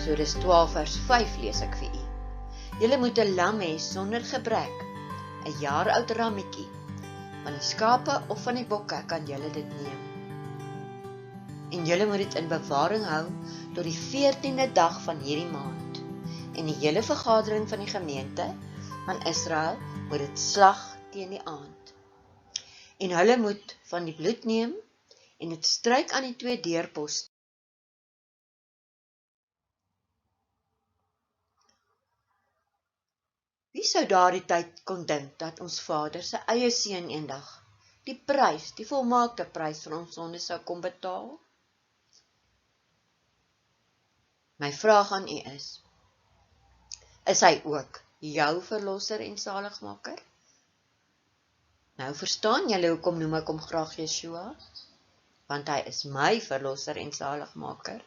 So dis 12 vers 5 lees ek vir u. Julle moet 'n lam hê sonder gebrek, 'n jaar oud rammetjie. Van die skape of van die bokke kan julle dit neem. En julle moet dit in bewaring hou tot die 14de dag van hierdie maand. En die hele vergadering van die gemeente van Israel moet dit slag teen die aand. En hulle moet van die bloed neem en dit stryk aan die 2 deurposte. Wie sou daardie tyd kon dink dat ons Vader se eie seun eendag die prys, die volmaakte prys vir ons sonde sou kom betaal? My vraag aan u is hy ook jou verlosser en saligmaker? Nou verstaan julle hoekom noem ek hom graag Yeshua? Want hy is my verlosser en saligmaker.